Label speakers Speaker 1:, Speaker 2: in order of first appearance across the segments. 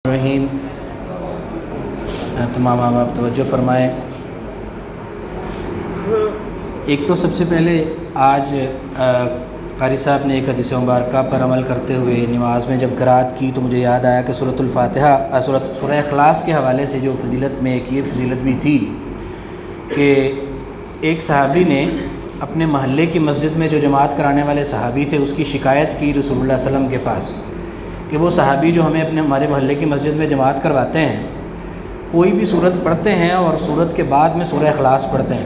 Speaker 1: رحیم تمام آپ توجہ فرمائیں۔ ایک تو سب سے پہلے آج قاری صاحب نے ایک حدیث مبارکہ پر عمل کرتے ہوئے نماز میں جب قرأت کی تو مجھے یاد آیا کہ سورۃ الفاتحہ سورہ اخلاص کے حوالے سے جو فضیلت میں ایک یہ فضیلت بھی تھی کہ ایک صحابی نے اپنے محلے کی مسجد میں جو جماعت کرانے والے صحابی تھے اس کی شکایت کی رسول اللہ صلی اللہ علیہ وسلم کے پاس کہ وہ صحابی جو ہمیں ہمارے محلے کی مسجد میں جماعت کرواتے ہیں کوئی بھی سورت پڑھتے ہیں اور سورت کے بعد میں سورہ اخلاص پڑھتے ہیں۔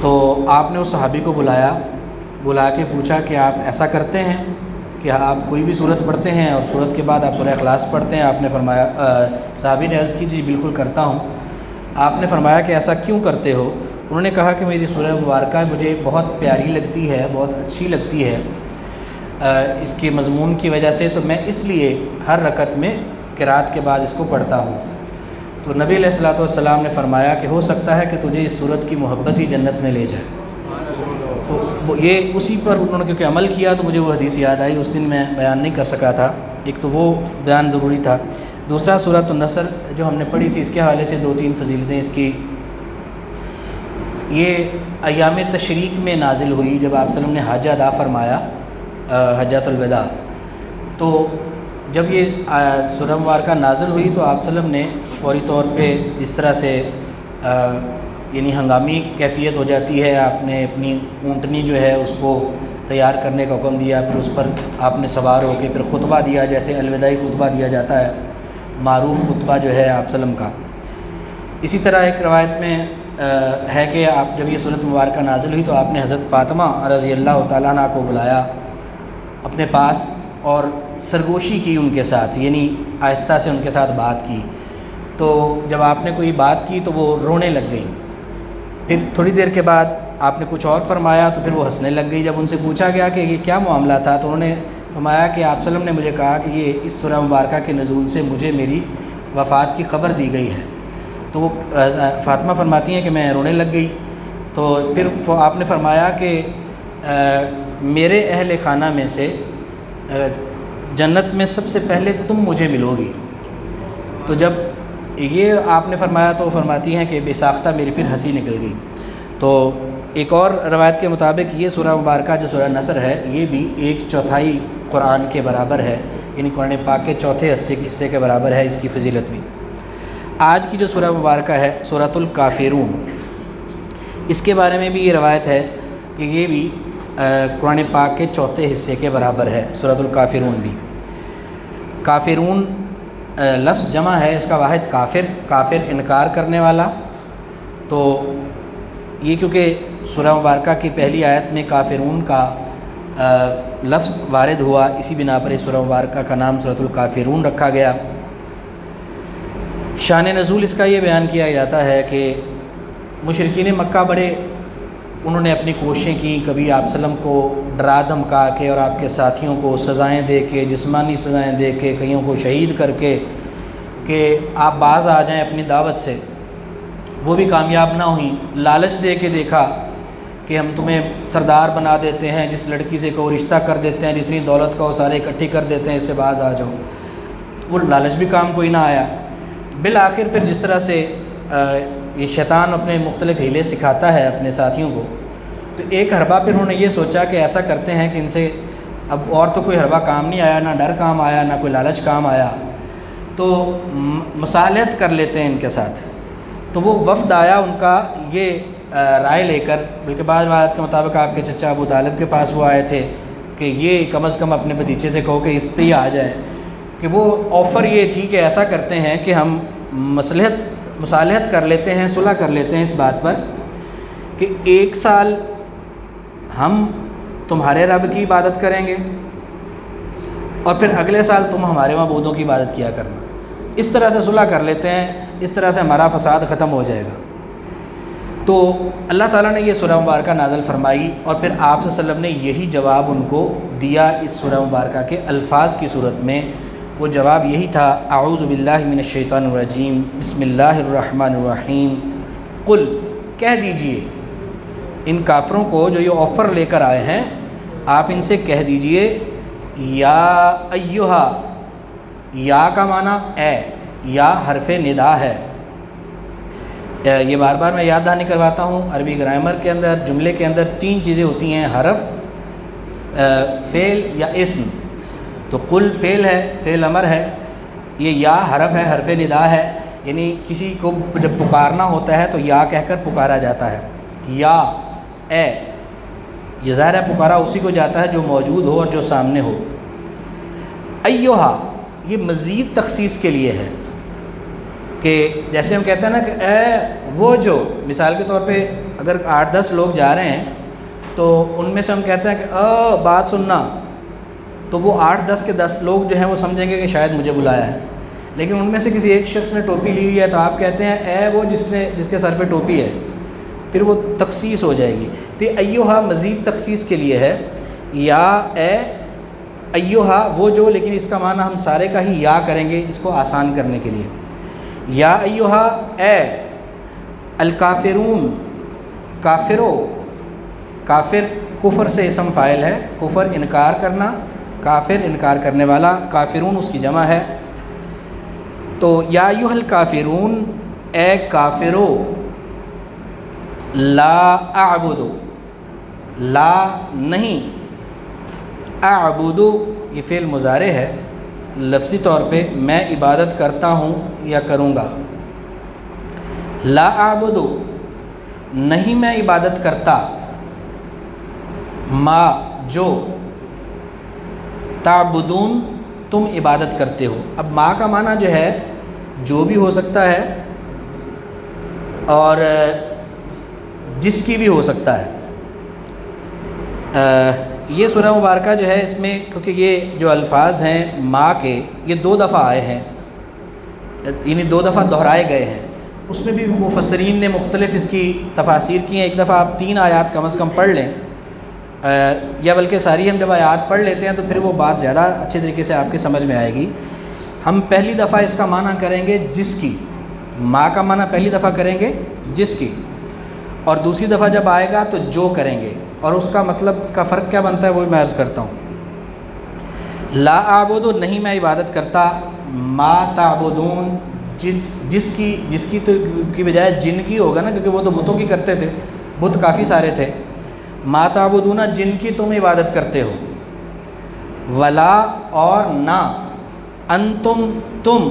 Speaker 1: تو آپ نے اس صحابی کو بلا کے پوچھا کہ آپ ایسا کرتے ہیں کہ آپ کوئی بھی سورت پڑھتے ہیں اور سورت کے بعد آپ سورہ اخلاص پڑھتے ہیں؟ آپ نے فرمایا صحابی نے عرض کی جی بالکل کرتا ہوں۔ آپ نے فرمایا کہ ایسا کیوں کرتے ہو؟ انہوں نے کہا کہ میری سورہ مبارکہ مجھے بہت پیاری لگتی ہے، بہت اچھی لگتی ہے اس کے مضمون کی وجہ سے، تو میں اس لیے ہر رکعت میں قرأت کے بعد اس کو پڑھتا ہوں۔ تو نبی علیہ الصلوۃ والسلام نے فرمایا کہ ہو سکتا ہے کہ تجھے اس سورت کی محبت ہی جنت میں لے جائے۔ تو یہ اسی پر انہوں نے کیونکہ عمل کیا تو مجھے وہ حدیث یاد آئی، اس دن میں بیان نہیں کر سکا تھا، ایک تو وہ بیان ضروری تھا۔ دوسرا سورۃ النصر جو ہم نے پڑھی تھی اس کے حوالے سے دو تین فضیلتیں اس کی۔ یہ ایام تشریق میں نازل ہوئی جب آپ صلی اللہ علیہ وسلم نے حج ادا فرمایا، حجۃ الوداع۔ تو جب یہ سورہ مبارکہ نازل ہوئی تو آپ صلی اللہ علیہ وسلم نے فوری طور پہ جس طرح سے یعنی ہنگامی کیفیت ہو جاتی ہے، آپ نے اپنی اونٹنی جو ہے اس کو تیار کرنے کا حکم دیا، پھر اس پر آپ نے سوار ہو کے پھر خطبہ دیا، جیسے الوداعی خطبہ دیا جاتا ہے، معروف خطبہ جو ہے آپ صلی اللہ علیہ وسلم کا۔ اسی طرح ایک روایت میں ہے کہ آپ جب یہ سورۃ مبارکہ نازل ہوئی تو آپ نے حضرت فاطمہ رضی اللہ تعالیٰ عنہ کو بلایا اپنے پاس اور سرگوشی کی ان کے ساتھ، یعنی آہستہ سے ان کے ساتھ بات کی۔ تو جب آپ نے کوئی بات کی تو وہ رونے لگ گئی، پھر تھوڑی دیر کے بعد آپ نے کچھ اور فرمایا تو پھر وہ ہنسنے لگ گئی۔ جب ان سے پوچھا گیا کہ یہ کیا معاملہ تھا تو انہوں نے فرمایا کہ آپ صلی اللہ علیہ وسلم نے مجھے کہا کہ یہ اس سورہ مبارکہ کے نزول سے مجھے میری وفات کی خبر دی گئی ہے۔ تو وہ فاطمہ فرماتی ہیں کہ میں رونے لگ گئی۔ تو پھر آپ نے فرمایا کہ میرے اہل خانہ میں سے جنت میں سب سے پہلے تم مجھے ملو گی۔ تو جب یہ آپ نے فرمایا تو وہ فرماتی ہیں کہ بے ساختہ میری پھر ہنسی نکل گئی۔ تو ایک اور روایت کے مطابق یہ سورہ مبارکہ جو سورہ نصر ہے یہ بھی 1/4 قرآن کے برابر ہے، یعنی قرآن پاک کے چوتھے حصے کے برابر ہے اس کی فضیلت بھی۔ آج کی جو سورہ مبارکہ ہے سورۃ الکافرون، اس کے بارے میں بھی یہ روایت ہے کہ یہ بھی قرآن پاک کے چوتھے حصے کے برابر ہے، سورۃ الکافرون بھی۔ کافرون لفظ جمع ہے، اس کا واحد کافر انکار کرنے والا۔ تو یہ کیونکہ سورہ مبارکہ کی پہلی آیت میں کافرون کا لفظ وارد ہوا، اسی بنا پر اس سورہ مبارکہ کا نام سورۃ الکافرون رکھا گیا۔ شان نزول اس کا یہ بیان کیا جاتا ہے کہ مشرکین مکہ انہوں نے اپنی کوششیں کی، کبھی آپ صلی اللہ علیہ وسلم کو ڈرا دھمکا کے اور آپ کے ساتھیوں کو سزائیں دے کے، جسمانی سزائیں دے کے، کئیوں کو شہید کر کے کہ آپ باز آ جائیں اپنی دعوت سے، وہ بھی کامیاب نہ ہوئیں۔ لالچ دے کے دیکھا کہ ہم تمہیں سردار بنا دیتے ہیں، جس لڑکی سے کو رشتہ کر دیتے ہیں، جتنی دولت کا وہ سارے اکٹھی کر دیتے ہیں، اس سے باز آ جاؤ۔ وہ لالچ بھی کام کوئی نہ آیا۔ بالآخر پھر جس طرح سے یہ شیطان اپنے مختلف ہیلے سکھاتا ہے اپنے ساتھیوں کو، تو ایک حربہ پھر انہوں نے یہ سوچا کہ ایسا کرتے ہیں کہ ان سے اب اور تو کوئی حربہ کام نہیں آیا، نہ ڈر کام آیا، نہ کوئی لالچ کام آیا، تو مصالحت کر لیتے ہیں ان کے ساتھ۔ تو وہ وفد آیا ان کا یہ رائے لے کر، بلکہ بعض روایات کے مطابق آپ کے چچا ابو طالب کے پاس وہ آئے تھے کہ یہ کم از کم اپنے بھتیجے سے کہو کہ اس پہ ہی آ جائے، کہ وہ آفر یہ تھی کہ ایسا کرتے ہیں کہ ہم مصالحت کر لیتے ہیں، صلح کر لیتے ہیں اس بات پر کہ 1 سال ہم تمہارے رب کی عبادت کریں گے اور پھر اگلے سال تم ہمارے معبودوں کی عبادت کیا کرنا۔ اس طرح سے صلح کر لیتے ہیں، اس طرح سے ہمارا فساد ختم ہو جائے گا۔ تو اللہ تعالیٰ نے یہ سورہ مبارکہ نازل فرمائی اور پھر آپ صلی اللہ علیہ وسلم نے یہی جواب ان کو دیا اس سورہ مبارکہ کے الفاظ کی صورت میں۔ وہ جواب یہی تھا، اعوذ باللہ من الشیطان الرجیم، بسم اللہ الرحمن الرحیم، قل کہہ دیجئے ان کافروں کو جو یہ آفر لے کر آئے ہیں، آپ ان سے کہہ دیجئے یا ایہا یا کا معنی اے، یا حرف ندا ہے۔ یہ بار بار میں یاد دہانی کرواتا ہوں، عربی گرامر کے اندر جملے کے اندر 3 چیزیں ہوتی ہیں، حرف، فعل یا اسم۔ تو قل فعل ہے، فعل امر ہے، یہ یا حرف ہے، حرف ندا ہے، یعنی کسی کو جب پکارنا ہوتا ہے تو یا کہہ کر پکارا جاتا ہے، یا اے، یہ ظاہر ہے پکارا اسی کو جاتا ہے جو موجود ہو اور جو سامنے ہو۔ ایہا، یہ مزید تخصیص کے لیے ہے، کہ جیسے ہم کہتے ہیں نا کہ اے وہ جو، مثال کے طور پہ اگر 8-10 لوگ جا رہے ہیں تو ان میں سے ہم کہتے ہیں کہ بات سننا، تو وہ 8-10 کے 10 لوگ جو ہیں وہ سمجھیں گے کہ شاید مجھے بلایا ہے، لیکن ان میں سے کسی ایک شخص نے ٹوپی لی ہوئی ہے تو آپ کہتے ہیں اے وہ جس کے سر پہ ٹوپی ہے، پھر وہ تخصیص ہو جائے گی۔ تو ایہا مزید تخصیص کے لیے ہے، یا اے، ایہا وہ جو، لیکن اس کا معنی ہم سارے کا ہی یا کریں گے اس کو آسان کرنے کے لیے۔ یا ایہا اے، الکافرون، کافرو، کافر کفر سے اسم فاعل ہے، کفر انکار کرنا، کافر انکار کرنے والا، کافرون اس کی جمع ہے۔ تو یا ایہا الکافرون، اے کافرو، لا اعبدو، لا نہیں، اعبدو یہ فعل مضارع ہے، لفظی طور پہ میں عبادت کرتا ہوں یا کروں گا۔ لا اعبدو نہیں میں عبادت کرتا، ما جو، تعبدون تم عبادت کرتے ہو۔ اب ما کا معنی جو ہے جو بھی ہو سکتا ہے اور جس کی بھی ہو سکتا ہے۔ یہ سورہ مبارکہ جو ہے اس میں، کیونکہ یہ جو الفاظ ہیں ما کے، یہ 2 دفعہ آئے ہیں، یعنی 2 دفعہ دہرائے گئے ہیں، اس میں بھی مفسرین نے مختلف اس کی تفاسیر کی ہیں۔ ایک دفعہ آپ 3 آیات کم از کم پڑھ لیں، یا بلکہ ساری ہم جب آیات پڑھ لیتے ہیں تو پھر وہ بات زیادہ اچھے طریقے سے آپ کی سمجھ میں آئے گی۔ ہم پہلی دفعہ اس کا معنی کریں گے جس کی، ما کا معنی پہلی دفعہ کریں گے جس کی، اور دوسری دفعہ جب آئے گا تو جو کریں گے، اور اس کا مطلب کا فرق کیا بنتا ہے وہ میں عرض کرتا ہوں۔ لا اعبدو نہیں میں عبادت کرتا، ما تعبدون جس کی بجائے جن کی ہوگا نا، کیونکہ وہ تو بتوں کی کرتے تھے، بت کافی سارے تھے۔ ما تعبدون جن کی تم عبادت کرتے ہو، ولا اور نہ، انتم تم،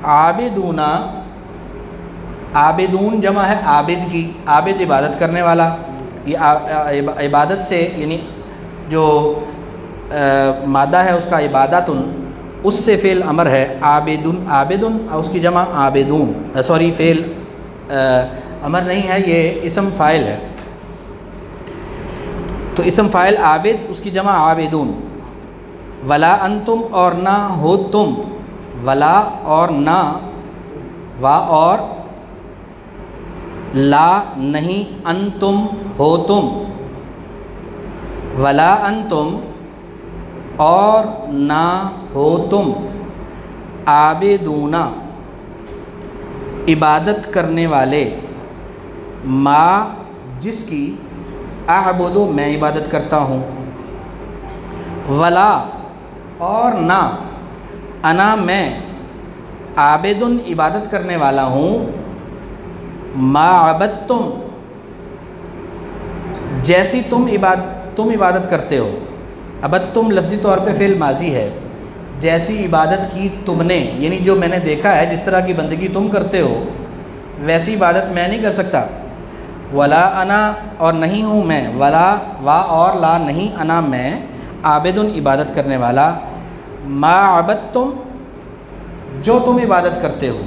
Speaker 1: عابدون، عابدون جمع ہے عابد کی، عابد عبادت کرنے والا، یہ عبادت سے یعنی جو مادہ ہے اس کا عبادتن، اس سے فعل امر ہے، عابدن، عابدن اور اس کی جمع عابدون، فعل امر نہیں ہے، یہ اسم فاعل ہے۔ تو اسم فاعل عابد، اس کی جمع عابدون۔ ولا انتم اور نہ ہو تم، ولا اور نہ، وا اور لا نہیں، انتم ہو تم، ولا انتم اور نہ ہو تم، عابدون عبادت کرنے والے، ما جس کی، اعبدو میں عبادت کرتا ہوں، ولا اور نہ، انا میں، عابدن عبادت کرنے والا ہوں، ما عبدتم جیسی تم عبادت کرتے ہو۔ عبدتم لفظی طور پہ فعل ماضی ہے، جیسی عبادت کی تم نے، یعنی جو میں نے دیکھا ہے جس طرح کی بندگی تم کرتے ہو ویسی عبادت میں نہیں کر سکتا۔ ولا انا اور نہیں ہوں میں، ولا وا اور لا نہیں، انا میں، عابدن عبادت کرنے والا، ما عبدتم جو تم عبادت کرتے ہو،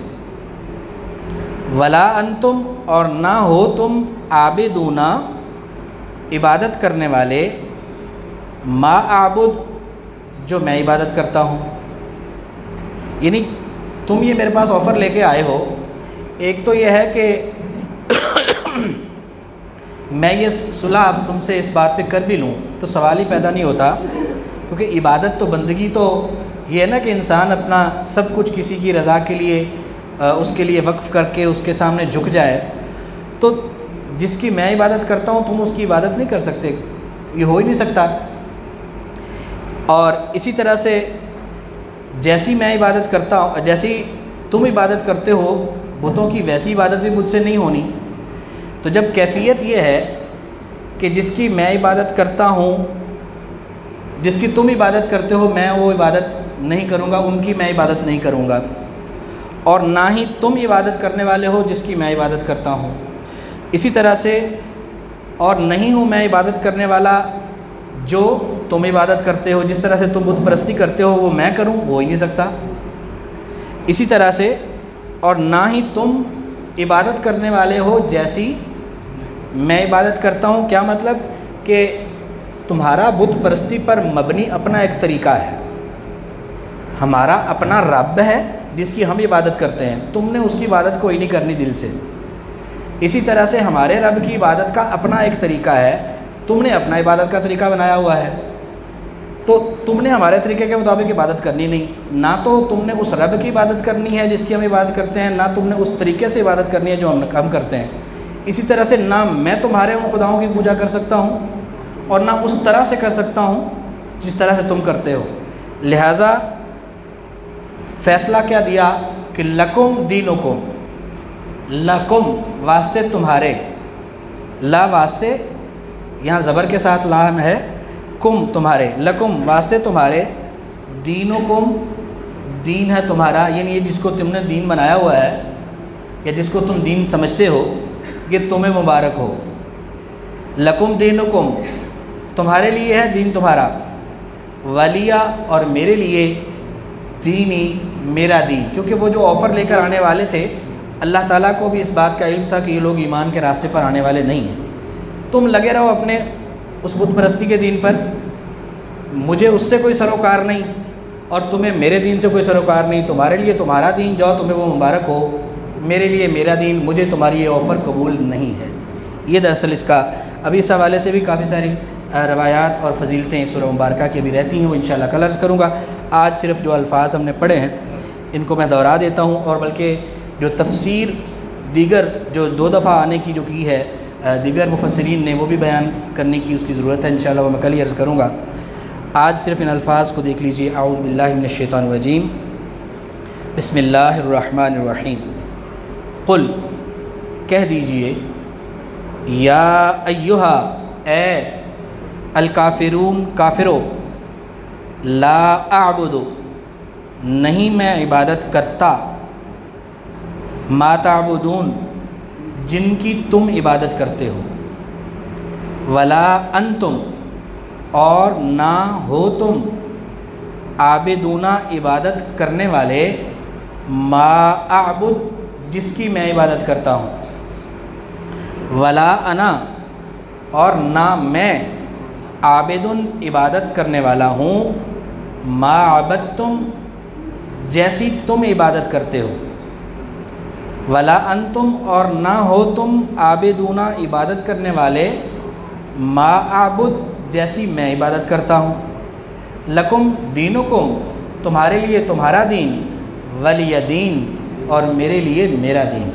Speaker 1: ولا انتم اور نہ ہو تم، عابدون عبادت کرنے والے، ما اعبد جو میں عبادت کرتا ہوں۔ یعنی تم یہ میرے پاس آفر لے کے آئے ہو، ایک تو یہ ہے کہ میں یہ صلح اب تم سے اس بات پہ کر بھی لوں تو سوال ہی پیدا نہیں ہوتا، کیونکہ عبادت تو، بندگی تو یہ ہے نا کہ انسان اپنا سب کچھ کسی کی رضا کے لیے، اس کے لیے وقف کر کے اس کے سامنے جھک جائے۔ تو جس کی میں عبادت کرتا ہوں تم اس کی عبادت نہیں کر سکتے، یہ ہو ہی نہیں سکتا۔ اور اسی طرح سے جیسی میں عبادت کرتا ہوں، جیسی تم عبادت کرتے ہو بتوں کی، ویسی عبادت بھی مجھ سے نہیں ہونی۔ تو جب کیفیت یہ ہے کہ جس کی میں عبادت کرتا ہوں، جس کی تم عبادت کرتے ہو، میں وہ عبادت نہیں کروں گا، ان کی میں عبادت نہیں کروں گا، اور نہ ہی تم عبادت کرنے والے ہو جس کی میں عبادت کرتا ہوں۔ اسی طرح سے اور نہیں ہوں میں عبادت کرنے والا جو تم عبادت کرتے ہو، جس طرح سے تم بت پرستی کرتے ہو وہ میں کروں، ہو ہی نہیں سکتا۔ اسی طرح سے اور نہ ہی تم عبادت کرنے والے ہو جیسی میں عبادت کرتا ہوں۔ کیا مطلب؟ کہ تمہارا بت پرستی پر مبنی اپنا ایک طریقہ ہے، ہمارا اپنا رب ہے جس کی ہم عبادت کرتے ہیں، تم نے اس کی عبادت کوئی نہیں کرنی دل سے۔ اسی طرح سے ہمارے رب کی عبادت کا اپنا ایک طریقہ ہے، تم نے اپنا عبادت کا طریقہ بنایا ہوا ہے، تو تم نے ہمارے طریقے کے مطابق عبادت کرنی نہیں، نہ تو تم نے اس رب کی عبادت کرنی ہے جس کی ہم عبادت کرتے ہیں، نہ تم نے اس طریقے سے عبادت کرنی ہے جو ہم کرتے ہیں۔ اسی طرح سے نہ میں تمہارے ان خداؤں کی پوجا کر سکتا ہوں اور نہ اس طرح سے کر سکتا ہوں جس طرح سے تم کرتے ہو۔ لہٰذا فیصلہ کیا دیا کہ لکم دینکم، لکم واسطے تمہارے، لا واسطے یہاں زبر کے ساتھ لام ہے، کم تمہارے، لکم واسطے تمہارے، دینکم دین ہے تمہارا، یعنی یہ جس کو تم نے دین بنایا ہوا ہے یا جس کو تم دین سمجھتے ہو یہ تمہیں مبارک ہو۔ لکم دینکم تمہارے لیے ہے دین تمہارا، ولیہ اور میرے لیے دینی میرا دین، کیونکہ وہ جو آفر لے کر آنے والے تھے اللہ تعالیٰ کو بھی اس بات کا علم تھا کہ یہ لوگ ایمان کے راستے پر آنے والے نہیں ہیں۔ تم لگے رہو اپنے اس بت پرستی کے دین پر، مجھے اس سے کوئی سروکار نہیں اور تمہیں میرے دین سے کوئی سروکار نہیں، تمہارے لیے تمہارا دین جاؤ تمہیں وہ مبارک ہو، میرے لیے میرا دین، مجھے تمہاری یہ آفر قبول نہیں ہے۔ یہ دراصل اس کا ابھی اس حوالے سے بھی کافی ساری روایات اور فضیلتیں اس سورہ مبارکہ کی بھی رہتی ہیں، وہ انشاءاللہ کل عرض کروں گا۔ آج صرف جو الفاظ ہم نے پڑھے ہیں ان کو میں دہرا دیتا ہوں، اور بلکہ جو تفسیر دیگر جو 2 دفعہ آنے کی جو کی ہے دیگر مفسرین نے وہ بھی بیان کرنے کی اس کی ضرورت ہے، انشاءاللہ وہ میں کل ہی عرض کروں گا۔ آج صرف ان الفاظ کو دیکھ لیجیے۔ اعوذ باللہ من الشیطان الرجیم، بسم اللہ الرحمن الرحیم۔ قل کہہ دیجئے، یا ایہا اے الکافرون کافرو، لا اعبد نہیں میں عبادت کرتا، ما تعبدون جن کی تم عبادت کرتے ہو، ولا انتم اور نہ ہو تم، عابدون عبادت کرنے والے، ما اعبد جس کی میں عبادت کرتا ہوں، ولا انا اور نہ میں، عابد عبادت کرنے والا ہوں، ما عبدتم جیسی تم عبادت کرتے ہو، ولا انتم اور نہ ہو تم، عابدون عبادت کرنے والے، ما اعبد جیسی میں عبادت کرتا ہوں، لکم دینکم تمہارے لیے تمہارا دین، ولی دین اور میرے لیے میرا دین۔